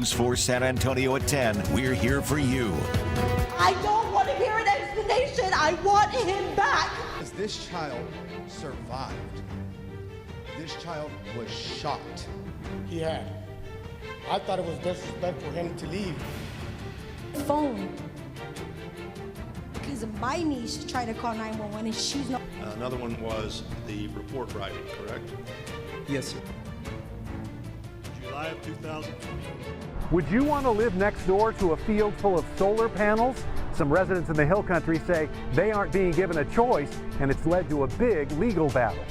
News 4 San Antonio at 10. We're here for you. I don't want to hear an explanation. I want him back. This child survived. This child was shot. He had. I thought it was disrespectful for him to leave. Phone. Because my niece tried to call 911 and she's not. Another one was the report writing, correct? Yes, sir. July of 2020. Would you want to live next door to a field full of solar panels? Some residents in the Hill Country say they aren't being given a choice, and it's led to a big legal battle.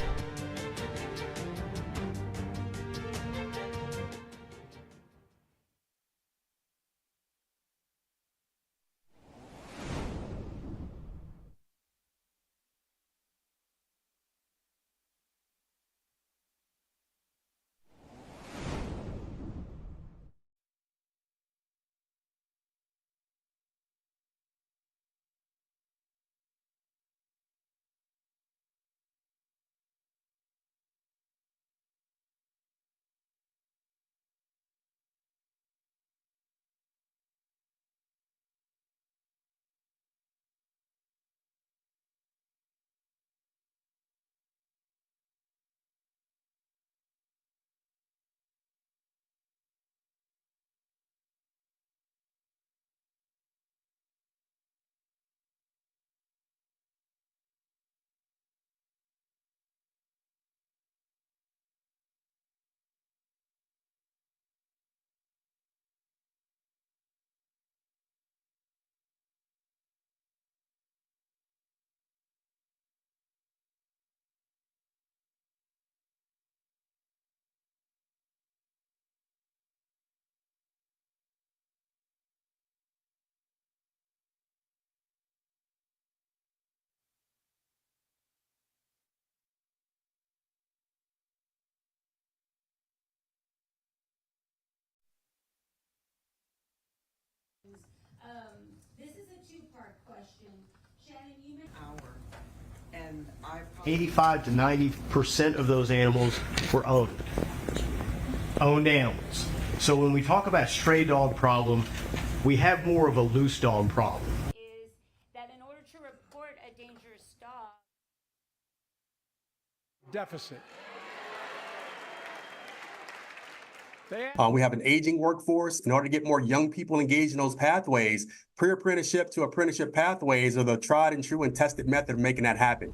This is a two-part question. Shannon, you mentioned 85 to 90% of those animals were owned animals. So when we talk about stray dog problem, we have more of a loose dog problem. is that in order to report a dangerous dog, Deficit. We have an aging workforce. In order to get more young people engaged in those pathways, pre-apprenticeship to apprenticeship pathways are the tried and true and tested method of making that happen.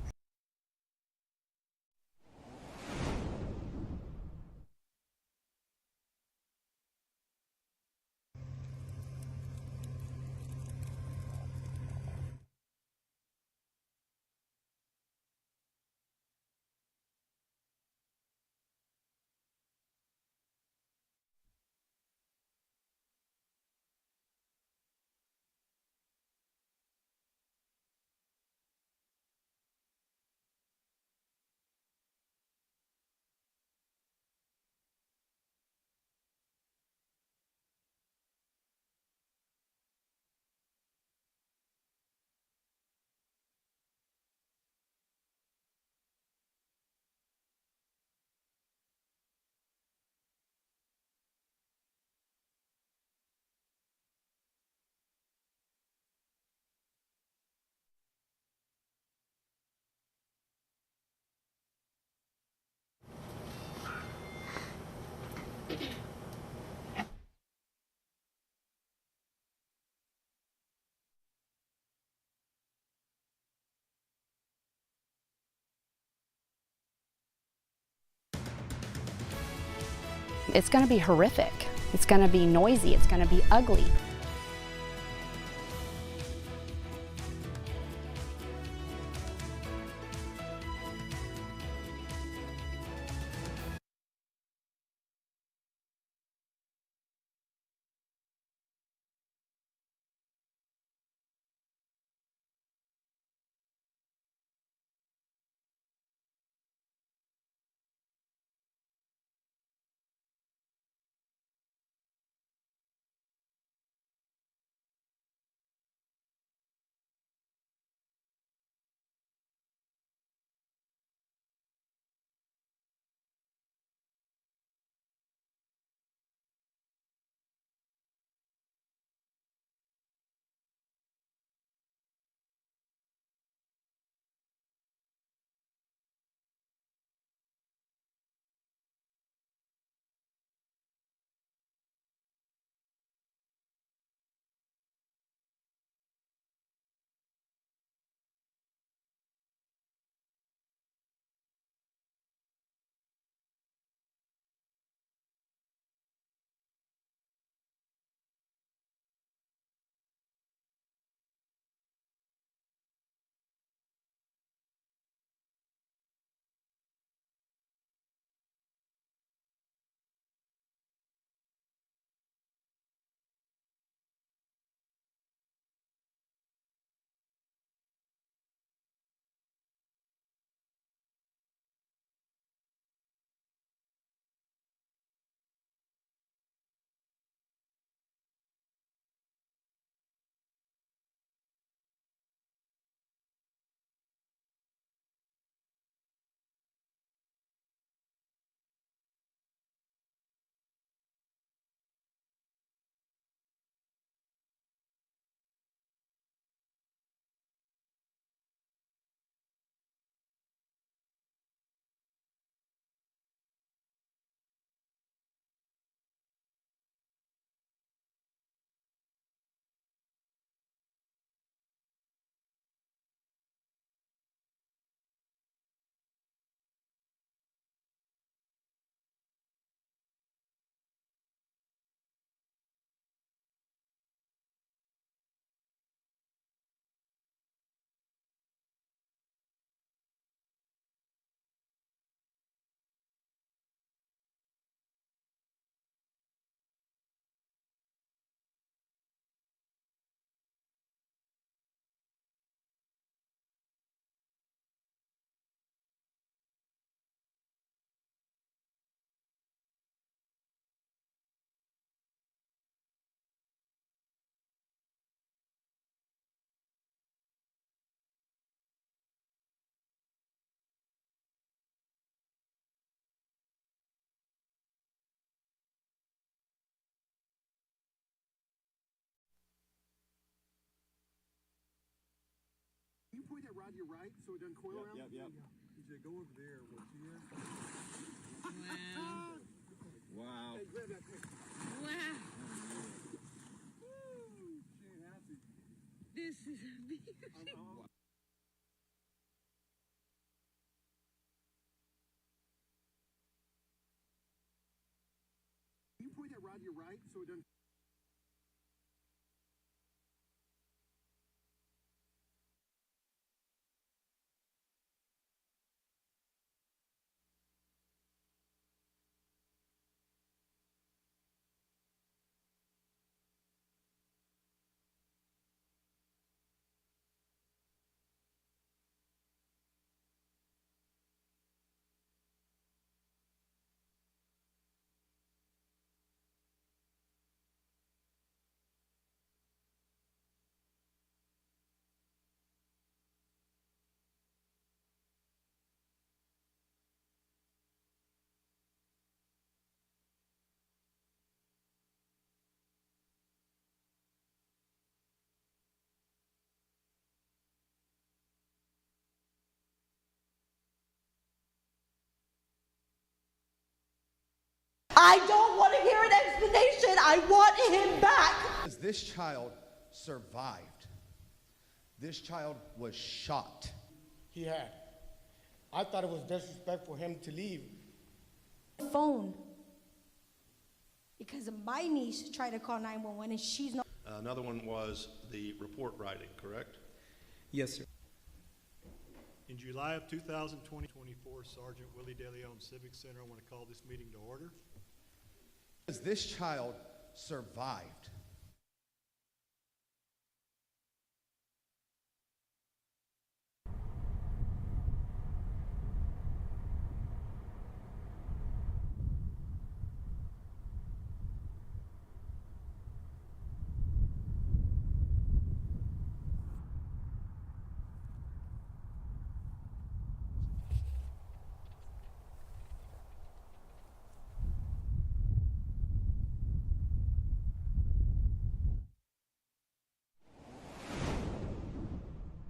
It's going to be horrific. It's going to be noisy. It's going to be ugly. that rod to your right so it doesn't coil around? Yep. DJ, go over there. We'll see you. Wow. Hey, grab that thing. Wow. Woo! She ain't happy. This is amazing. Can you point that rod to your right so it doesn't... I don't want to hear an explanation. I want him back. This child survived. This child was shot. He had. I thought it was disrespectful for him to leave. Phone. Because my niece tried to call 911 and she's not. Another one was the report writing, correct? Yes, sir. In July of 2024, Sergeant Willie DeLeon Civic Center, I want to call this meeting to order. This child survived.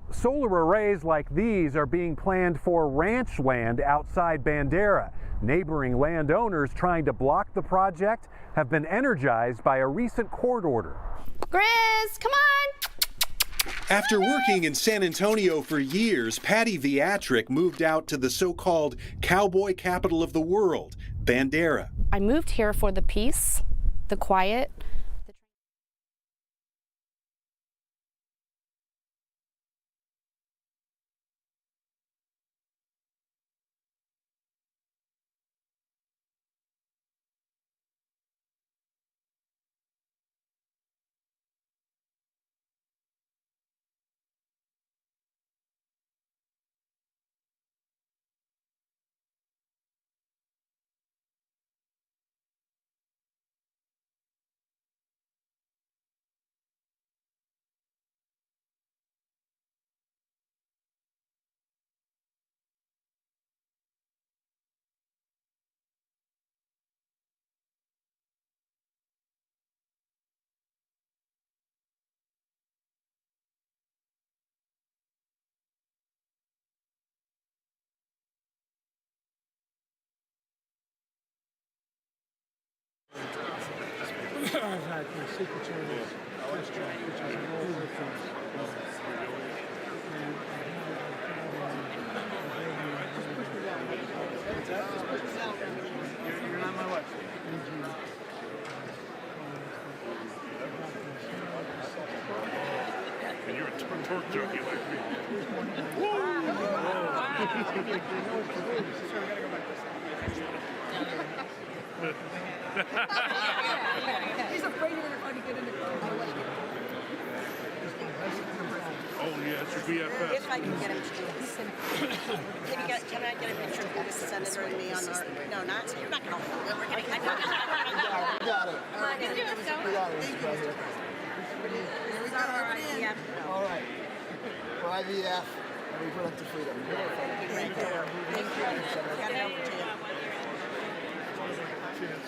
Solar arrays like these are being planned for ranch land outside Bandera. Neighboring landowners trying to block the project have been energized by a recent court order. Grizz, come on! After working in San Antonio for years, Patty Viatric moved out to the so-called cowboy capital of the world, Bandera. I moved here for the peace, the quiet. I've had secret service test track, which is an old You're not my wife. And you're a torque junkie like me. He's afraid you're going to get in the car. Oh, yeah, it's your BFF. If I can get him to do this. Can I get a picture of the senator and me on our... No, not... You're not going to hold it. We're going to... You got it. Come on, get it. We got it. Right here. This is our IVF. All right. For IVF, and we put up to freedom. Right there. Thank you. Got it over to you. Cheers.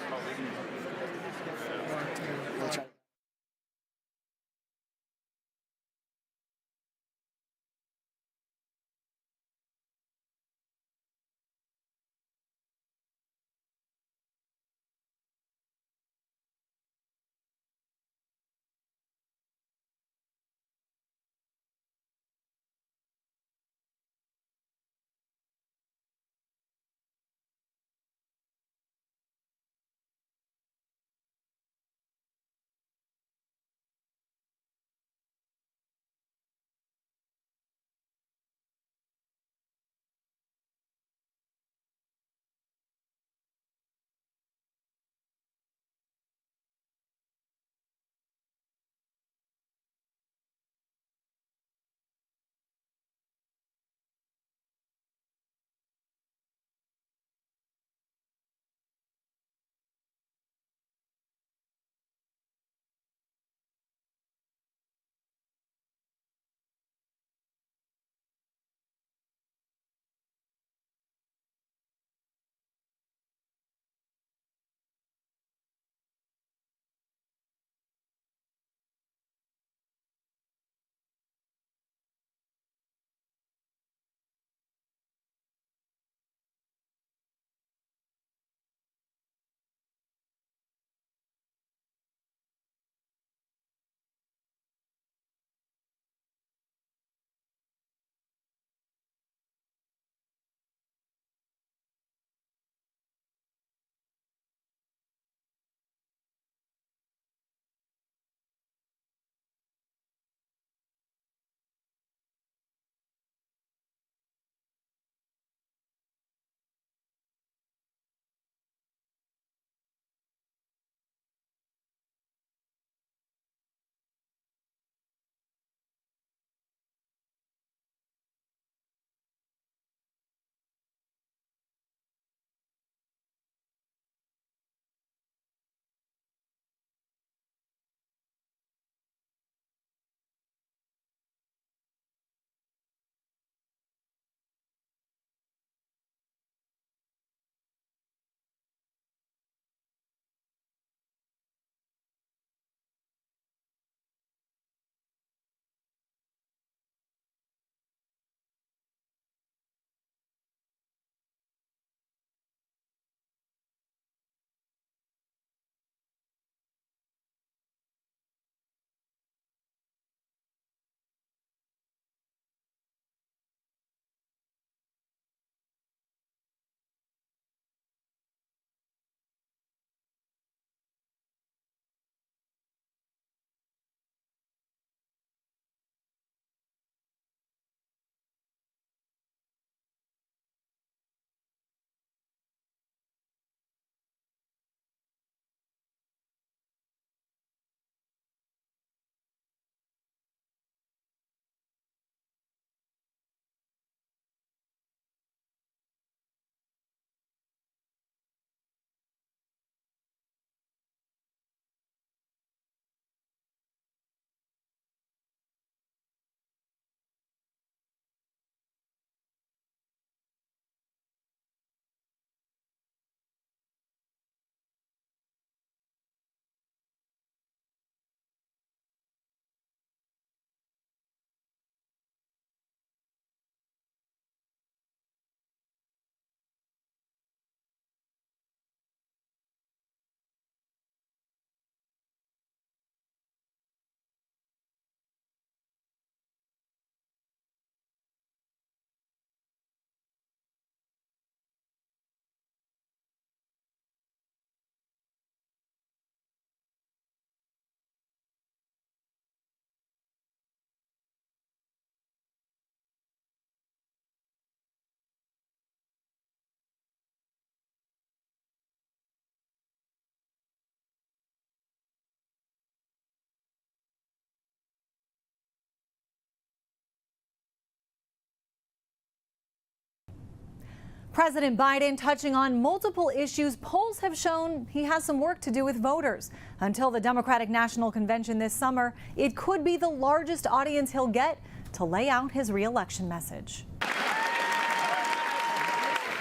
President Biden touching on multiple issues polls have shown he has some work to do with voters. Until the Democratic National Convention this summer, it could be the largest audience he'll get to lay out his re-election message.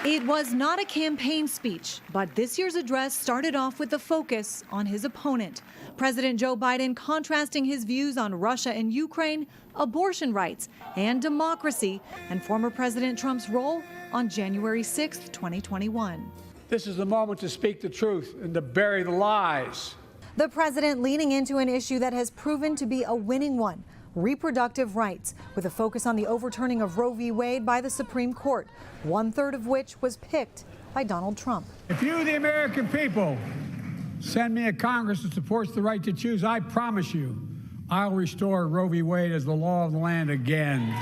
It was not a campaign speech, but this year's address started off with the focus on his opponent. President Joe Biden contrasting his views on Russia and Ukraine, abortion rights, and democracy, and former President Trump's role on January 6, 2021. This is the moment to speak the truth and to bury the lies. The president leaning into an issue that has proven to be a winning one: reproductive rights, with a focus on the overturning of Roe v. Wade by the Supreme Court, 1/3 of which was picked by Donald Trump. If you, the American people, send me a Congress that supports the right to choose, I promise you I'll restore Roe v. Wade as the law of the land again.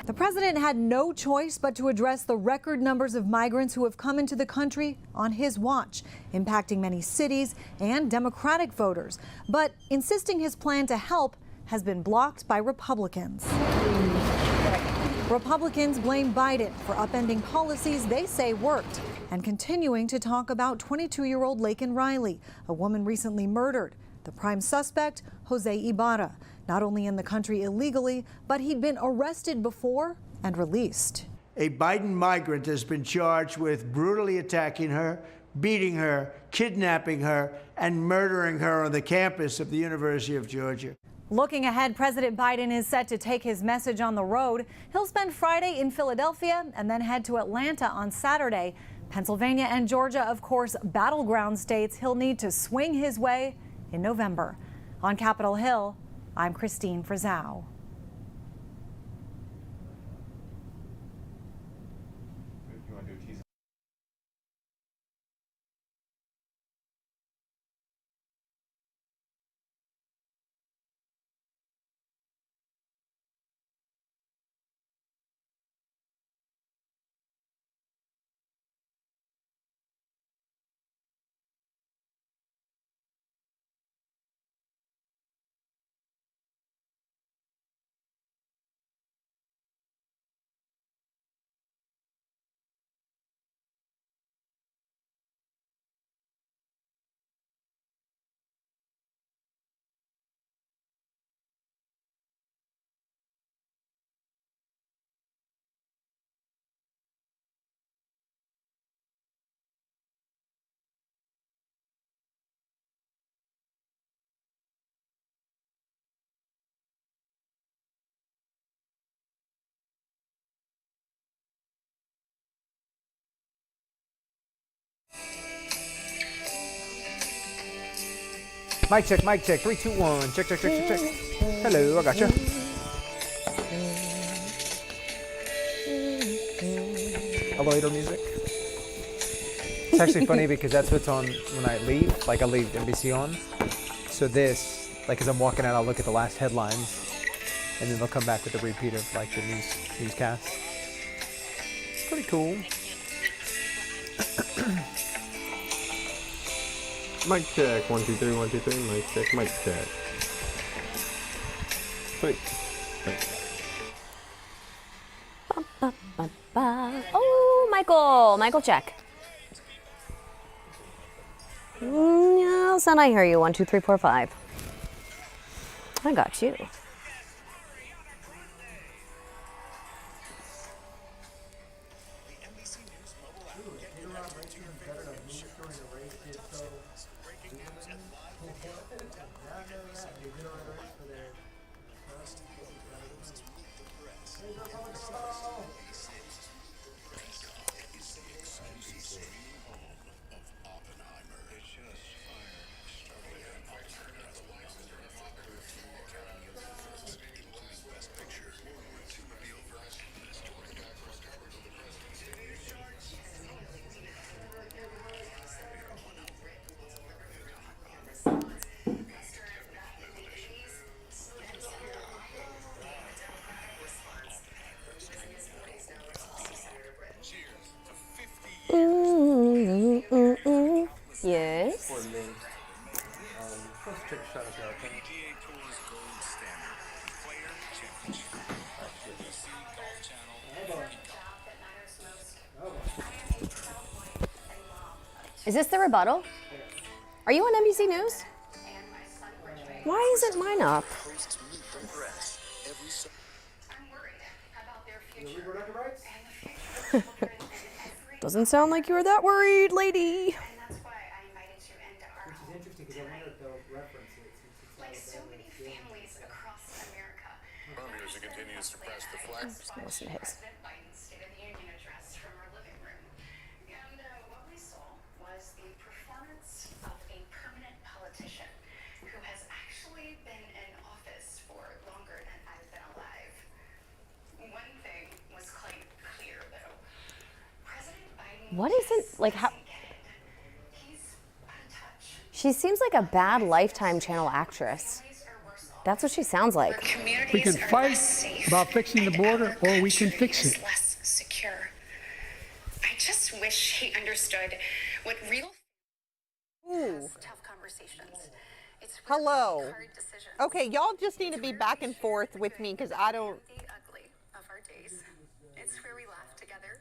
The president had no choice but to address the record numbers of migrants who have come into the country on his watch, impacting many cities and Democratic voters. But insisting his plan to help has been blocked by Republicans. Republicans blame Biden for upending policies they say worked and continuing to talk about 22-year-old Laken Riley, a woman recently murdered. The prime suspect, Jose Ibarra, not only in the country illegally, but he'd been arrested before and released. A Biden migrant has been charged with brutally attacking her, beating her, kidnapping her, and murdering her on the campus of the University of Georgia. Looking ahead, President Biden is set to take his message on the road. He'll spend Friday in Philadelphia and then head to Atlanta on Saturday. Pennsylvania and Georgia, of course, battleground states he'll need to swing his way in November. On Capitol Hill, I'm Christine Frizzau. Mic check, 3, 2, 1. Check. Hello, I got you. Elevator music. It's actually funny because that's what's on when I leave. Like I leave NBC on. So this, like as I'm walking out, I'll look at the last headlines, and then they'll come back with a repeat of like the newscast. Pretty cool. Mic check, 1, 2, 3, 1, 2, 3, mic check, mic check. Wait. Oh, Michael check. Yes, and I hear you. 1, 2, 3, 4, 5. I got you. Yes. Is this the rebuttal? Are you on NBC News? Why isn't mine up? Doesn't sound like you were that worried, lady. I'm just gonna listen to his. What is it like? How? She seems like a bad Lifetime channel actress. That's what she sounds like. We can fight about fixing the border, or we can fix it. Less secure. I just wish he understood what real tough conversations. It's Hello. hard decisions. Okay, y'all just need to be back and forth with me because I don't. The ugly of our days. It's where we laugh together.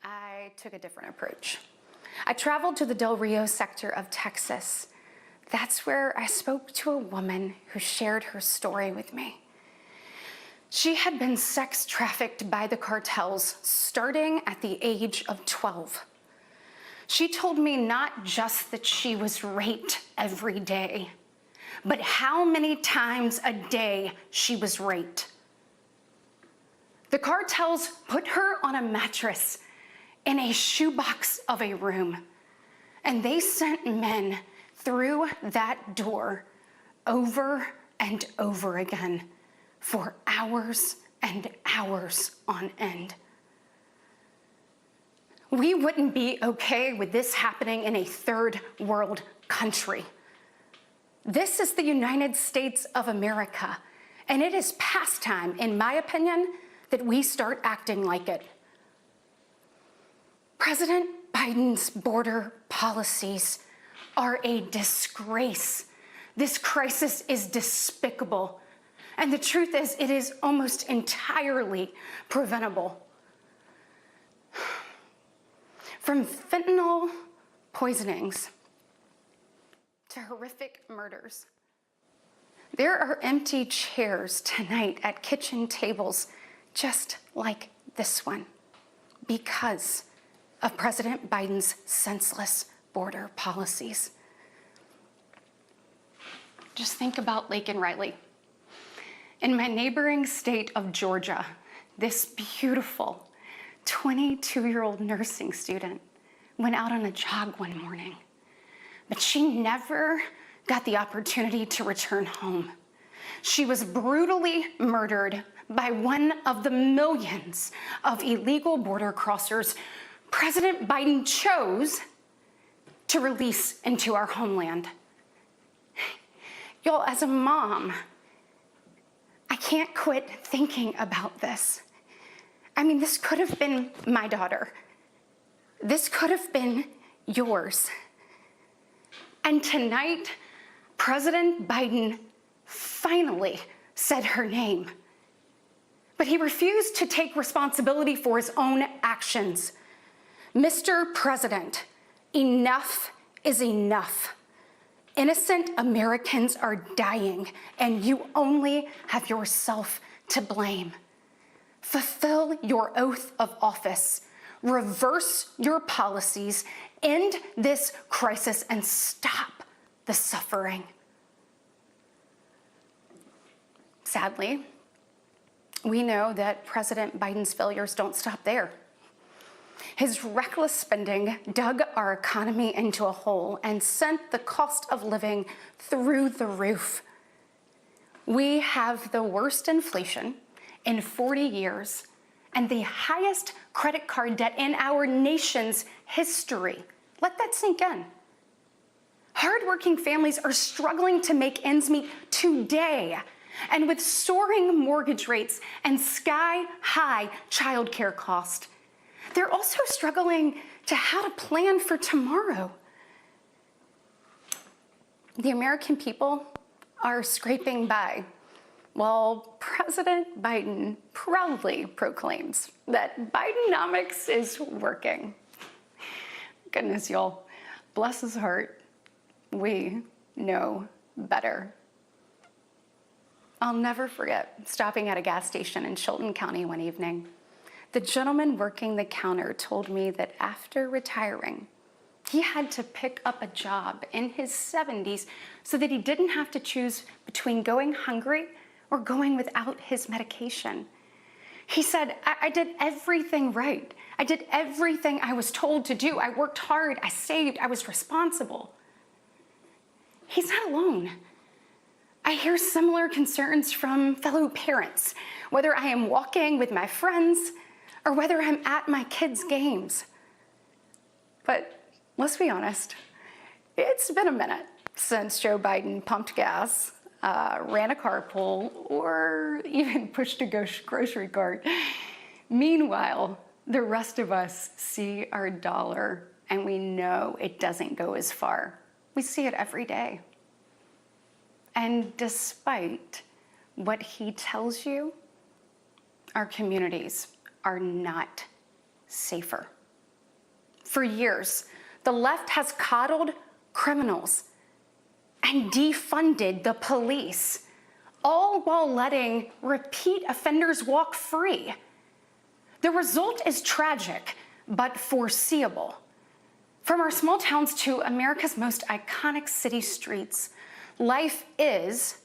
I took a different approach. I traveled to the Del Rio sector of Texas. That's where I spoke to a woman who shared her story with me. She had been sex trafficked by the cartels starting at the age of 12. She told me not just that she was raped every day, but how many times a day she was raped. The cartels put her on a mattress in a shoebox of a room, and they sent men through that door over and over again for hours and hours on end. We wouldn't be okay with this happening in a third world country. This is the United States of America, and it is past time, in my opinion, that we start acting like it. President Biden's border policies are a disgrace. This crisis is despicable. And the truth is, it is almost entirely preventable. From fentanyl poisonings to horrific murders, there are empty chairs tonight at kitchen tables just like this one because of President Biden's senseless border policies. Just think about Laken Riley. In my neighboring state of Georgia, this beautiful 22-year-old nursing student went out on a jog one morning, but she never got the opportunity to return home. She was brutally murdered by one of the millions of illegal border crossers President Biden chose to release into our homeland. Y'all, as a mom, I can't quit thinking about this. I mean, this could have been my daughter. This could have been yours. And tonight, President Biden finally said her name. But he refused to take responsibility for his own actions. Mr. President, enough is enough. Innocent Americans are dying, and you only have yourself to blame. Fulfill your oath of office, reverse your policies, end this crisis, and stop the suffering. Sadly, we know that President Biden's failures don't stop there. His reckless spending dug our economy into a hole and sent the cost of living through the roof. We have the worst inflation in 40 years and the highest credit card debt in our nation's history. Let that sink in. Hardworking families are struggling to make ends meet today. And with soaring mortgage rates and sky-high childcare costs, they're also struggling to how to plan for tomorrow. The American people are scraping by, while President Biden proudly proclaims that Bidenomics is working. Goodness, y'all, bless his heart, we know better. I'll never forget stopping at a gas station in Chilton County one evening. The gentleman working the counter told me that after retiring, he had to pick up a job in his 70s so that he didn't have to choose between going hungry or going without his medication. He said, I did everything right. I did everything I was told to do. I worked hard, I saved, I was responsible. He's not alone. I hear similar concerns from fellow parents, whether I am walking with my friends or whether I'm at my kids' games. But let's be honest, it's been a minute since Joe Biden pumped gas, ran a carpool, or even pushed a grocery cart. Meanwhile, the rest of us see our dollar and we know it doesn't go as far. We see it every day. And despite what he tells you, our communities are not safer. For years, the left has coddled criminals and defunded the police, all while letting repeat offenders walk free. The result is tragic, but foreseeable. From our small towns to America's most iconic city streets, life is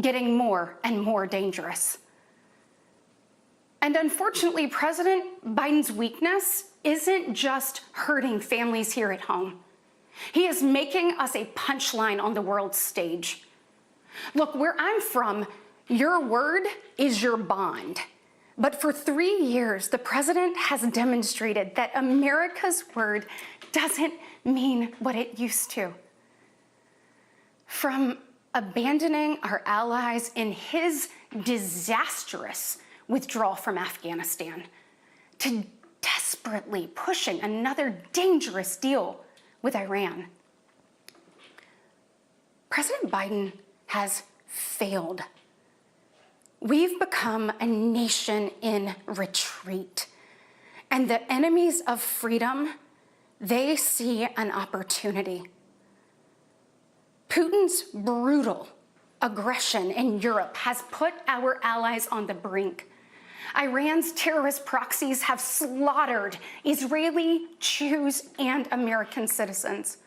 getting more and more dangerous. And unfortunately, President Biden's weakness isn't just hurting families here at home. He is making us a punchline on the world stage. Look, where I'm from, your word is your bond. But for 3 years, the president has demonstrated that America's word doesn't mean what it used to. From abandoning our allies in his disastrous withdrawal from Afghanistan to desperately pushing another dangerous deal with Iran, President Biden has failed. We've become a nation in retreat, and the enemies of freedom, they see an opportunity. Putin's brutal aggression in Europe has put our allies on the brink. Iran's terrorist proxies have slaughtered Israeli, Jews, and American citizens.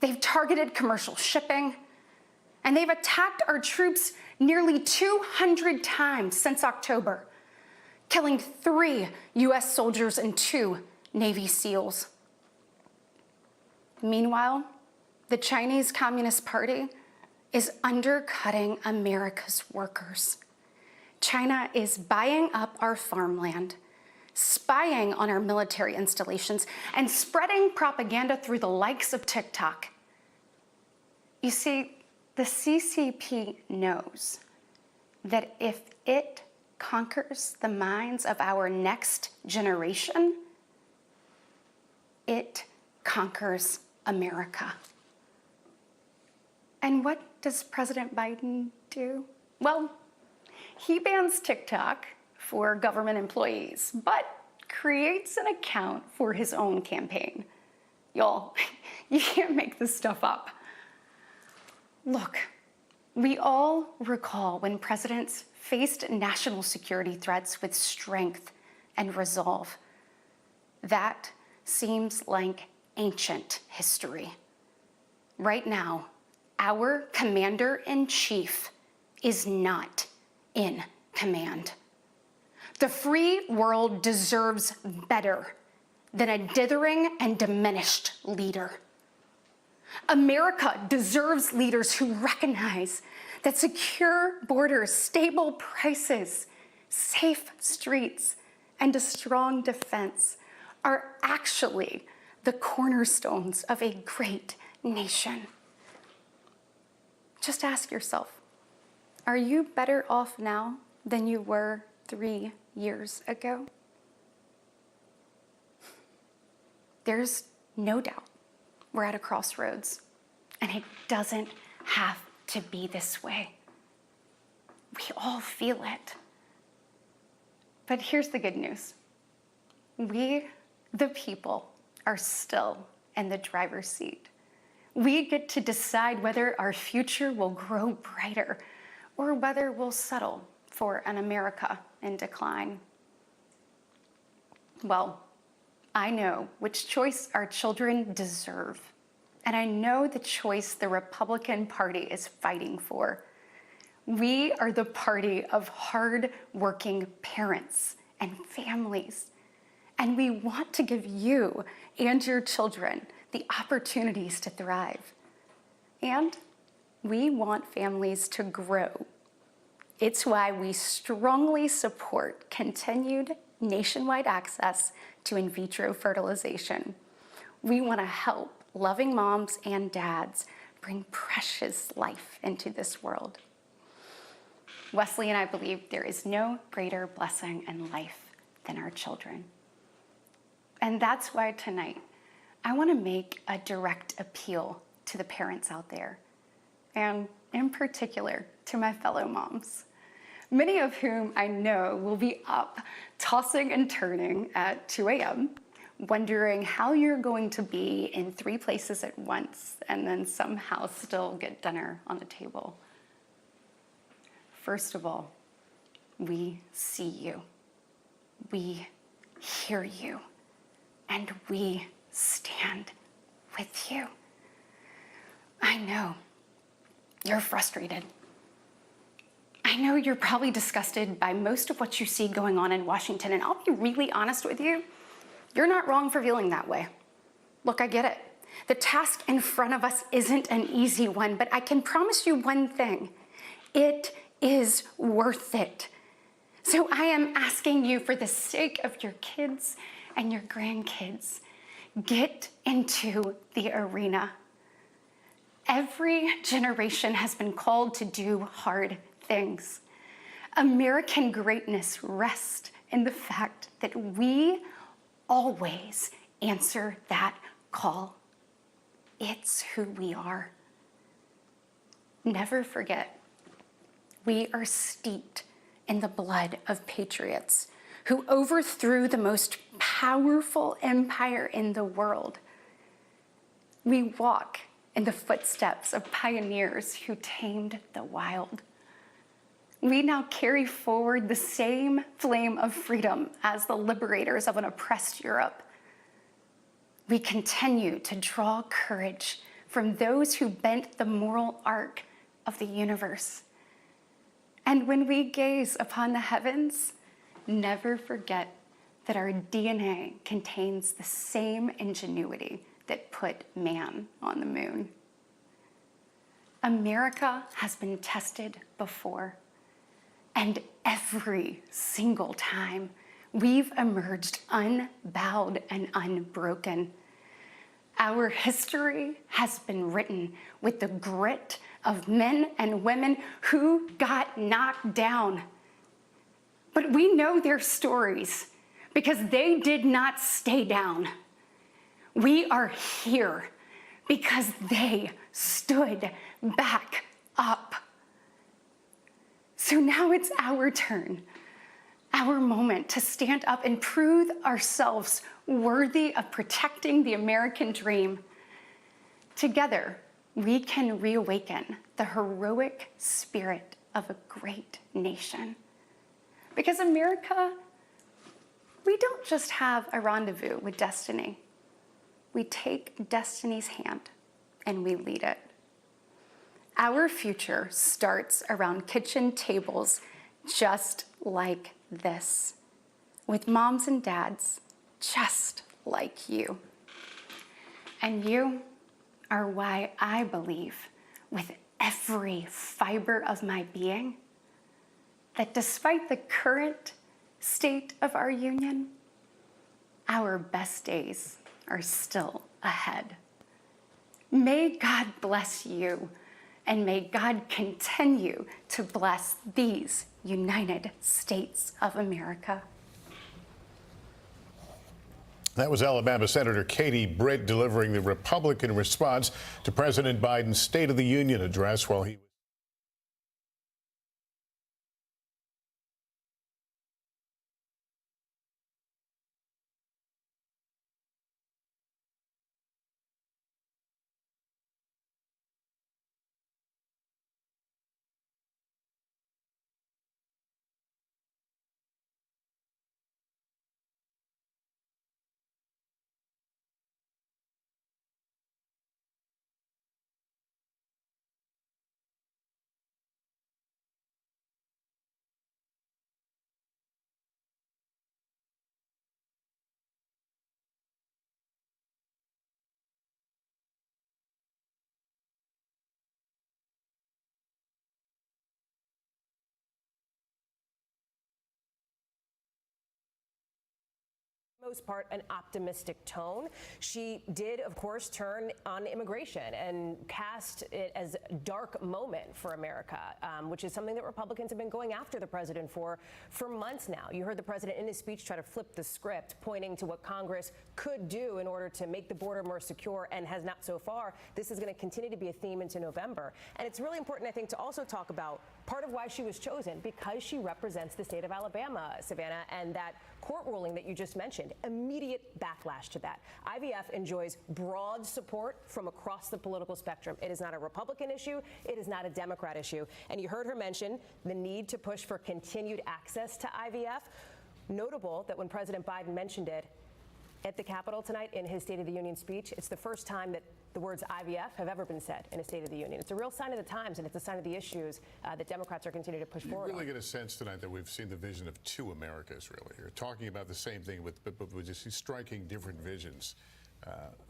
They've targeted commercial shipping, and they've attacked our troops nearly 200 times since October, killing 3 U.S. soldiers and 2 Navy SEALs. Meanwhile, the Chinese Communist Party is undercutting America's workers, China is buying up our farmland, spying on our military installations, and spreading propaganda through the likes of TikTok. You see, the CCP knows that if it conquers the minds of our next generation, it conquers America. And what does President Biden do? Well, he bans TikTok for government employees, but creates an account for his own campaign. Y'all, you can't make this stuff up. Look, we all recall when presidents faced national security threats with strength and resolve. That seems like ancient history. Right now, our commander-in-chief is not in command. The free world deserves better than a dithering and diminished leader. America deserves leaders who recognize that secure borders, stable prices, safe streets, and a strong defense are actually the cornerstones of a great nation. Just ask yourself, are you better off now than you were 3 years ago? There's no doubt we're at a crossroads, and it doesn't have to be this way. We all feel it. But here's the good news. We, the people, are still in the driver's seat. We get to decide whether our future will grow brighter or whether we'll settle for an America in decline. Well, I know which choice our children deserve, and I know the choice the Republican Party is fighting for. We are the party of hard-working parents and families, and we want to give you and your children the opportunities to thrive. And we want families to grow. It's why we strongly support continued nationwide access to in vitro fertilization. We want to help loving moms and dads bring precious life into this world. Wesley and I believe there is no greater blessing in life than our children. And that's why tonight, I want to make a direct appeal to the parents out there, and in particular to my fellow moms, many of whom I know will be up tossing and turning at 2 a.m., wondering how you're going to be in 3 places at once and then somehow still get dinner on the table. First of all, we see you, we hear you, and we stand with you. I know you're frustrated. I know you're probably disgusted by most of what you see going on in Washington, and I'll be really honest with you, you're not wrong for feeling that way. Look, I get it. The task in front of us isn't an easy one, but I can promise you one thing. It is worth it. So I am asking you, for the sake of your kids and your grandkids, get into the arena. Every generation has been called to do hard things. American greatness rests in the fact that we always answer that call. It's who we are. Never forget, we are steeped in the blood of patriots who overthrew the most powerful empire in the world. We walk in the footsteps of pioneers who tamed the wild. We now carry forward the same flame of freedom as the liberators of an oppressed Europe. We continue to draw courage from those who bent the moral arc of the universe. And when we gaze upon the heavens, never forget that our DNA contains the same ingenuity that put man on the moon. America has been tested before, And every single time, we've emerged unbowed and unbroken. Our history has been written with the grit of men and women who got knocked down. But we know their stories because they did not stay down. We are here because they stood back up. So now it's our turn, our moment to stand up and prove ourselves worthy of protecting the American dream. Together, we can reawaken the heroic spirit of a great nation. Because America, we don't just have a rendezvous with destiny. We take destiny's hand and we lead it. Our future starts around kitchen tables just like this, with moms and dads just like you. And you are why I believe with every fiber of my being that despite the current state of our union, our best days are still ahead. May God bless you, and may God continue to bless these United States of America. That was Alabama Senator Katie Britt delivering the Republican response to President Biden's State of the Union address while he most part an optimistic tone. She did, of course, turn on immigration and cast it as a dark moment for America, which is something that Republicans have been going after the president for months now. You heard the president in his speech try to flip the script, pointing to what Congress could do in order to make the border more secure, and has not so far. This is going to continue to be a theme into November. And it's really important, I think, to also talk about part of why she was chosen, because she represents the state of Alabama, Savannah, and that court ruling that you just mentioned, immediate backlash to that. IVF enjoys broad support from across the political spectrum. It is not a Republican issue. It is not a Democrat issue. And you heard her mention the need to push for continued access to IVF. Notable that when President Biden mentioned it at the Capitol tonight in his State of the Union speech, it's the first time that the words IVF have ever been said in a State of the Union. It's a real sign of the times, and it's a sign of the issues that Democrats are continuing to push forward. You really get a sense tonight that we've seen the vision of two Americas, really. You're talking about the same thing, but with just striking different visions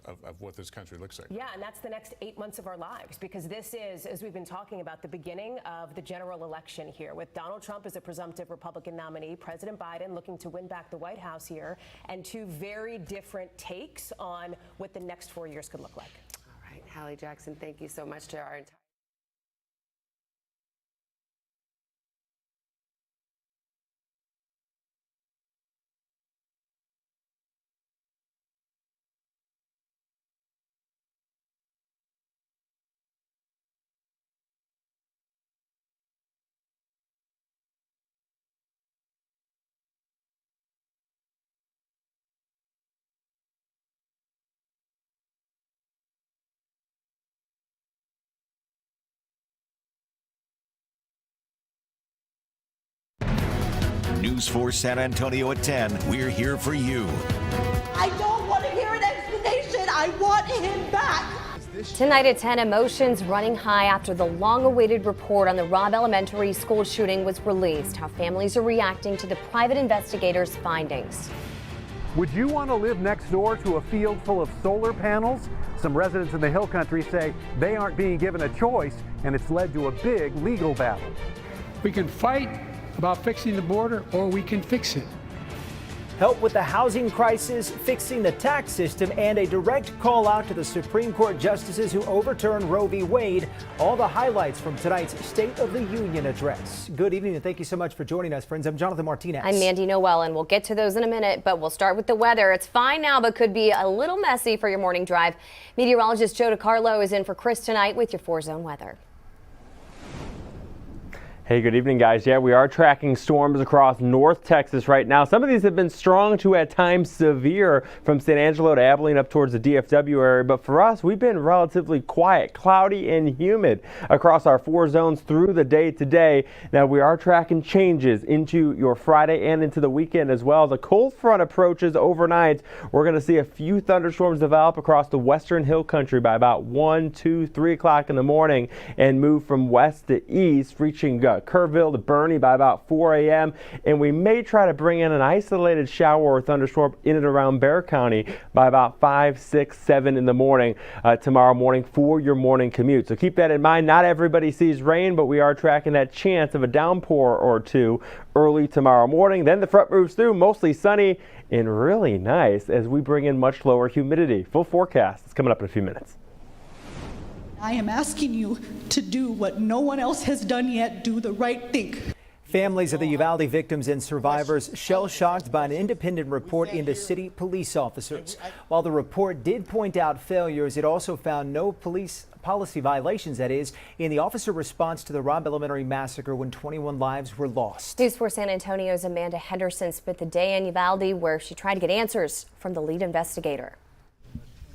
of what this country looks like. Yeah, and that's the next 8 months of our lives, because this is, as we've been talking about, the beginning of the general election here, with Donald Trump as a presumptive Republican nominee, President Biden looking to win back the White House here, and two very different takes on what the next 4 years could look like. All right, Hallie Jackson, thank you so much to our entire News 4 San Antonio at 10. We're here for you. I don't want to hear an explanation. I want him back. Tonight at 10, emotions running high after the long-awaited report on the Robb Elementary School shooting was released. How families are reacting to the private investigators' findings. Would you want to live next door to a field full of solar panels? Some residents in the Hill Country say they aren't being given a choice, and it's led to a big legal battle. We can fight about fixing the border, or we can fix it. Help with the housing crisis, fixing the tax system, and a direct call out to the Supreme Court justices who overturned Roe v. Wade. All the highlights from tonight's State of the Union address. Good evening, and thank you so much for joining us, friends. I'm Jonathan Martinez. I'm Mandy Noel, and we'll get to those in a minute, but we'll start with the weather. It's fine now, but could be a little messy for your morning drive. Meteorologist Joe DiCarlo is in for Chris tonight with your 4-zone weather. Hey, good evening, guys. Yeah, we are tracking storms across North Texas right now. Some of these have been strong to at times severe from San Angelo to Abilene up towards the DFW area. But for us, we've been relatively quiet, cloudy and humid across our 4 zones through the day today. Now, we are tracking changes into your Friday and into the weekend as well. The cold front approaches overnight. We're going to see a few thunderstorms develop across the western hill country by about 1, 2, 3 o'clock in the morning and move from west to east, reaching Kerrville to Bernie by about 4 a.m. And we may try to bring in an isolated shower or thunderstorm in and around Bexar County by about 5, 6, 7 in the morning tomorrow morning for your morning commute. So keep that in mind. Not everybody sees rain, but we are tracking that chance of a downpour or two early tomorrow morning. Then the front moves through, mostly sunny and really nice as we bring in much lower humidity. Full forecast is coming up in a few minutes. I am asking you to do what no one else has done yet. Do the right thing. Families of the Uvalde victims and survivors shell-shocked by an independent report into city police officers. While the report did point out failures, it also found no police policy violations, that is, in the officer response to the Robb Elementary massacre when 21 lives were lost. News 4 San Antonio's Amanda Henderson spent the day in Uvalde where she tried to get answers from the lead investigator.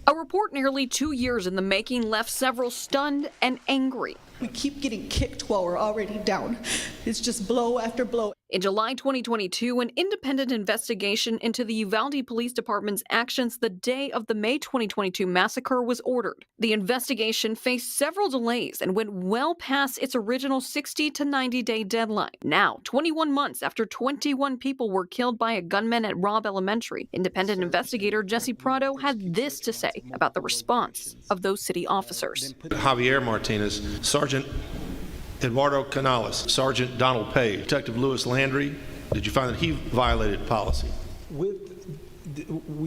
A report nearly 2 years in the making left several stunned and angry. We keep getting kicked while we're already down. It's just blow after blow. In July 2022, an independent investigation into the Uvalde Police Department's actions the day of the May 2022 massacre was ordered. The investigation faced several delays and went well past its original 60 to 90-day deadline. Now, 21 months after 21 people were killed by a gunman at Robb Elementary, independent investigator Jesse Prado had this to say about the response of those city officers. Javier Martinez, Sergeant Eduardo Canales, Sergeant Donald Page, Detective Louis Landry, did you find that he violated policy?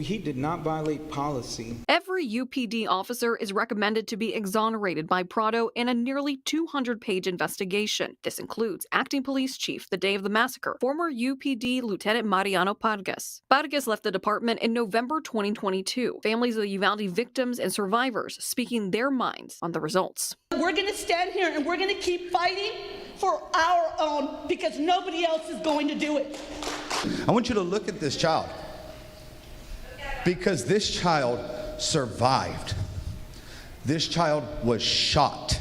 He did not violate policy. Every UPD officer is recommended to be exonerated by Prado in a nearly 200-page investigation. This includes acting police chief the day of the massacre, former UPD Lieutenant Mariano Pargas. Pargas left the department in November 2022. Families of the Uvalde victims and survivors speaking their minds on the results. We're going to stand here and we're going to keep fighting for our own because nobody else is going to do it. I want you to look at this child, because this child survived. This child was shot,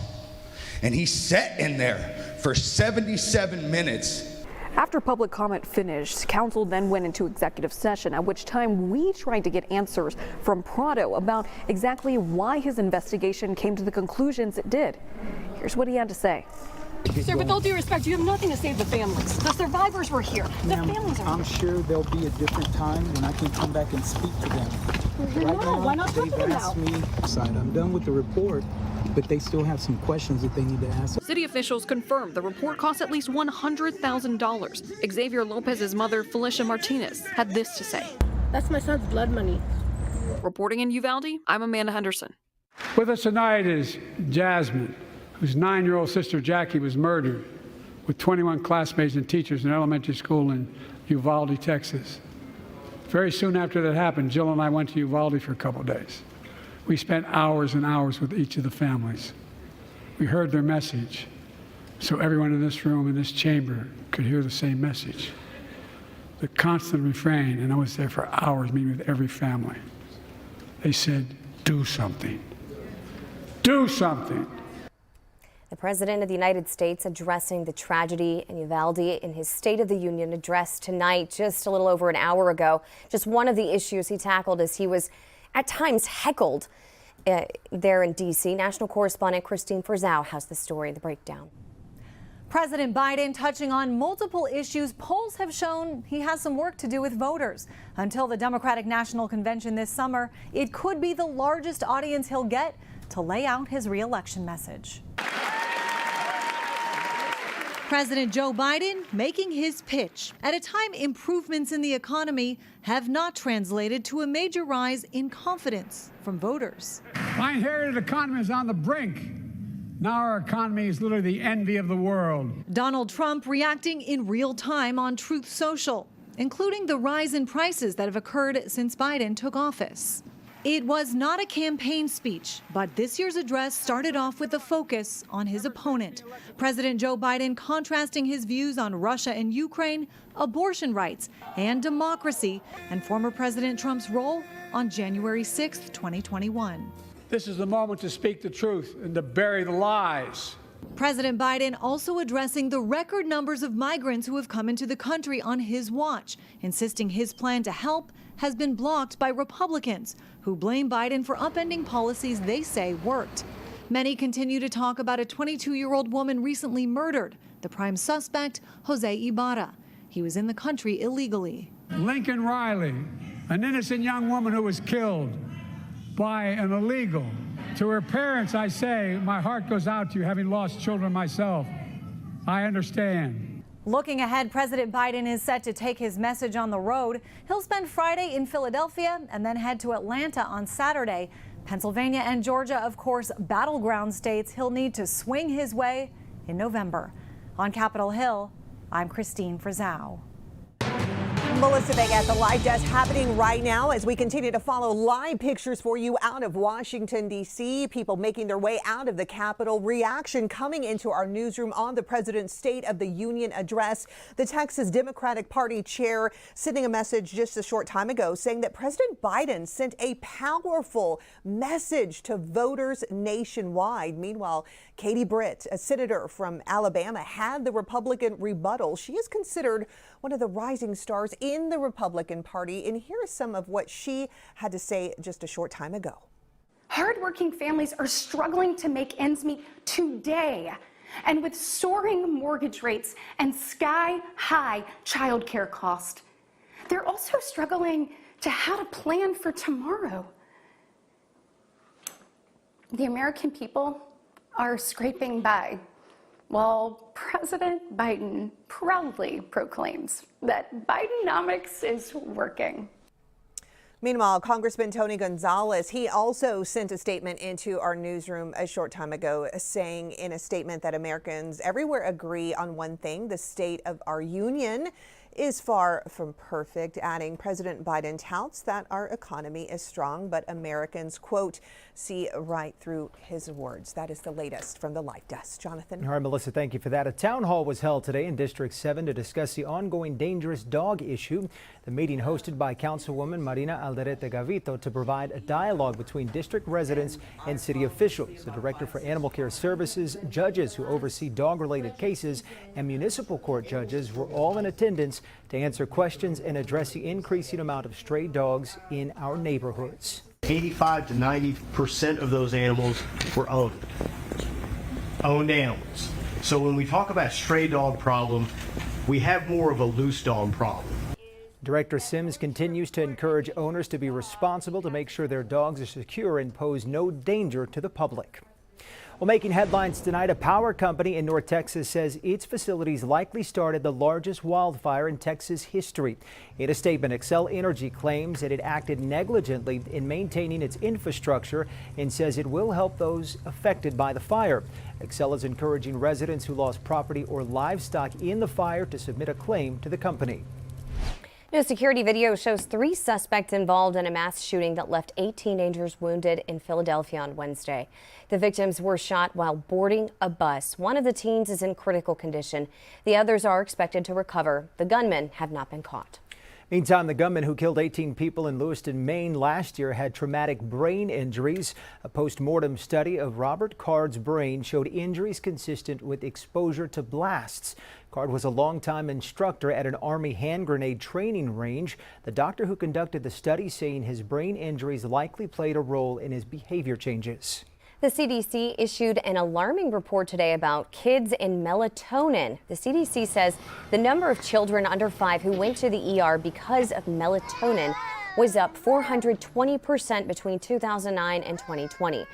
and he sat in there for 77 minutes. After public comment finished, council then went into executive session, at which time we tried to get answers from Prado about exactly why his investigation came to the conclusions it did. Here's what he had to say. Sir, with all due respect, you have nothing to say to the families. The survivors were here. The families are I'm sure there'll be a different time when I can come back and speak to them. Why not talk to them now? I'm done with the report, but they still have some questions that they need to ask. City officials confirmed the report cost at least $100,000. Xavier Lopez's mother, Felicia Martinez, had this to say. That's my son's blood money. Reporting in Uvalde, I'm Amanda Henderson. With us tonight is Jasmine, whose 9-year-old sister Jackie was murdered with 21 classmates and teachers in elementary school in Uvalde, Texas. Very soon after that happened, Jill and I went to Uvalde for a couple of days. We spent hours and hours with each of the families. We heard their message, so everyone in this room, in this chamber, could hear the same message. The constant refrain, and I was there for hours meeting with every family. They said, do something. Do something. The President of the United States addressing the tragedy in Uvalde in his State of the Union address tonight, just a little over an hour ago. Just one of the issues he tackled as he was at times heckled there in D.C. National correspondent Christine Frizzau has the story, the breakdown. President Biden touching on multiple issues. Polls have shown he has some work to do with voters. Until the Democratic National Convention this summer, it could be the largest audience he'll get to lay out his re-election message. President Joe Biden making his pitch at a time improvements in the economy have not translated to a major rise in confidence from voters. My inherited economy is on the brink. Now our economy is literally the envy of the world. Donald Trump reacting in real time on Truth Social, including the rise in prices that have occurred since Biden took office. It was not a campaign speech, but this year's address started off with a focus on his opponent. President Joe Biden contrasting his views on Russia and Ukraine, abortion rights, and democracy, and former President Trump's role on January 6, 2021. This is the moment to speak the truth and to bury the lies. President Biden also addressing the record numbers of migrants who have come into the country on his watch, insisting his plan to help has been blocked by Republicans who blame Biden for upending policies they say worked. Many continue to talk about a 22-year-old woman recently murdered, the prime suspect, Jose Ibarra. He was in the country illegally. Lincoln Riley, an innocent young woman who was killed by an illegal. To her parents, I say, my heart goes out to you, having lost children myself. I understand. Looking ahead, President Biden is set to take his message on the road. He'll spend Friday in Philadelphia and then head to Atlanta on Saturday. Pennsylvania and Georgia, of course, battleground states he'll need to swing his way in November. On Capitol Hill, I'm Christine Frizzau. Melissa Vega at the live desk, happening right now as we continue to follow live pictures for you out of Washington, D.C. People making their way out of the Capitol. Reaction coming into our newsroom on the president's State of the Union address. The Texas Democratic Party chair sending a message just a short time ago saying that President Biden sent a powerful message to voters nationwide. Meanwhile, Katie Britt, a senator from Alabama, had the Republican rebuttal. She is considered one of the rising stars in the Republican Party, and here is some of what she had to say just a short time ago. Hardworking families are struggling to make ends meet today. And with soaring mortgage rates and sky-high childcare costs, they're also struggling to how to plan for tomorrow. The American people are scraping by, while President Biden proudly proclaims that Bidenomics is working. Meanwhile, Congressman Tony Gonzalez, he also sent a statement into our newsroom a short time ago, saying in a statement that Americans everywhere agree on one thing: the state of our union is far from perfect, adding President Biden touts that our economy is strong, but Americans, quote, see right through his words. That is the latest from the live desk. Jonathan. All right, Melissa, thank you for that. A town hall was held today in District 7 to discuss the ongoing dangerous dog issue. The meeting hosted by Councilwoman Marina Alderete Gavito to provide a dialogue between district residents and city officials. The Director for Animal Care Services, judges who oversee dog-related cases, and municipal court judges were all in attendance to answer questions and address the increasing amount of stray dogs in our neighborhoods. 85 to 90% of those animals were owned animals. So when we talk about stray dog problem, we have more of a loose dog problem. Director Sims continues to encourage owners to be responsible to make sure their dogs are secure and pose no danger to the public. Well, making headlines tonight, a power company in North Texas says its facilities likely started the largest wildfire in Texas history. In a statement, Xcel Energy claims that it acted negligently in maintaining its infrastructure and says it will help those affected by the fire. Xcel is encouraging residents who lost property or livestock in the fire to submit a claim to the company. New security video shows 3 suspects involved in a mass shooting that left 8 teenagers wounded in Philadelphia on Wednesday. The victims were shot while boarding a bus. One of the teens is in critical condition. The others are expected to recover. The gunmen have not been caught. Meantime, the gunman who killed 18 people in Lewiston, Maine last year had traumatic brain injuries. A post-mortem study of Robert Card's brain showed injuries consistent with exposure to blasts. Card was a longtime instructor at an Army hand grenade training range. The doctor who conducted the study saying his brain injuries likely played a role in his behavior changes. The CDC issued an alarming report today about kids and melatonin. The CDC says the number of children under 5 who went to the ER because of melatonin was up 420% between 2009 and 2020.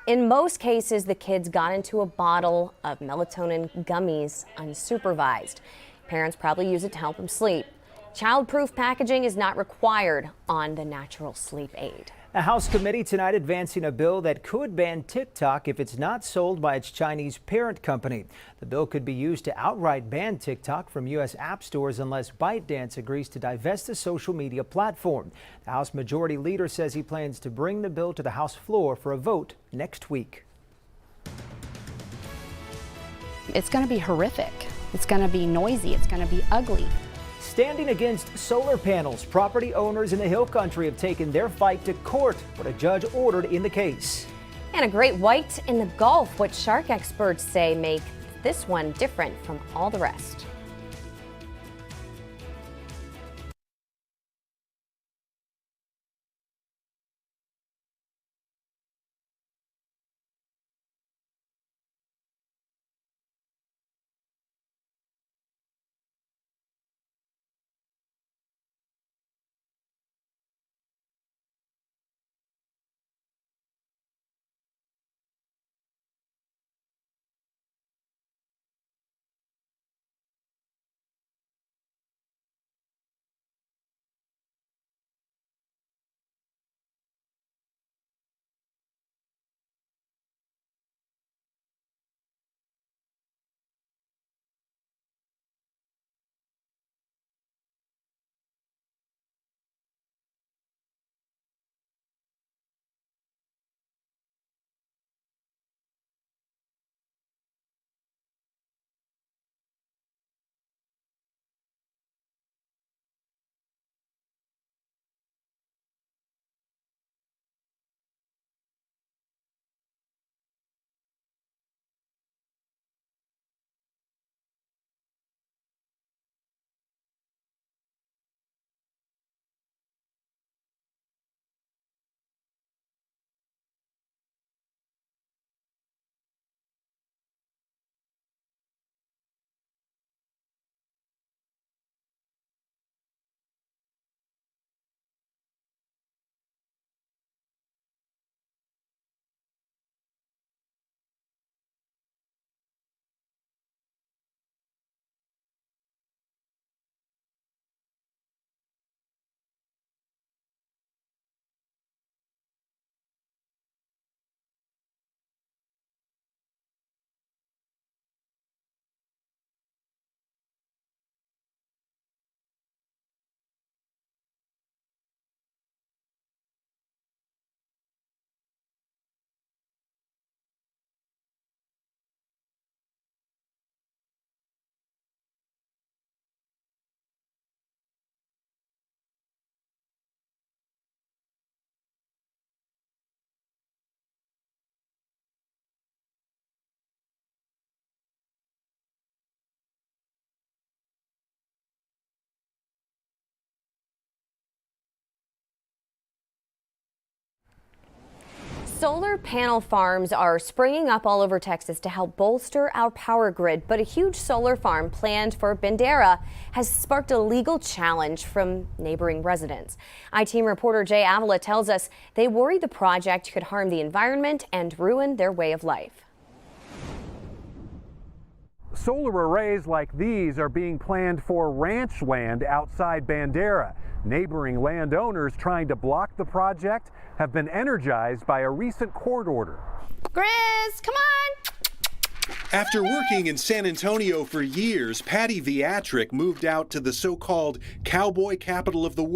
In most cases, the kids got into a bottle of melatonin gummies unsupervised. Parents probably use it to help them sleep. Child-proof packaging is not required on the natural sleep aid. A House committee tonight advancing a bill that could ban TikTok if it's not sold by its Chinese parent company. The bill could be used to outright ban TikTok from U.S. app stores unless ByteDance agrees to divest the social media platform. The House Majority Leader says he plans to bring the bill to the House floor for a vote next week. It's going to be horrific. It's going to be noisy. It's going to be ugly. Standing against solar panels, property owners in the Hill Country have taken their fight to court. What a judge ordered in the case. And a great white in the Gulf, what shark experts say make this one different from all the rest. Solar panel farms are springing up all over Texas to help bolster our power grid, but a huge solar farm planned for Bandera has sparked a legal challenge from neighboring residents. I-Team reporter Jay Avila tells us they worry the project could harm the environment and ruin their way of life. Solar arrays like these are being planned for ranch land outside Bandera. Neighboring landowners trying to block the project have been energized by a recent court order. Grizz, come on! After working in San Antonio for years, Patty Viatric moved out to the so-called cowboy capital of the world.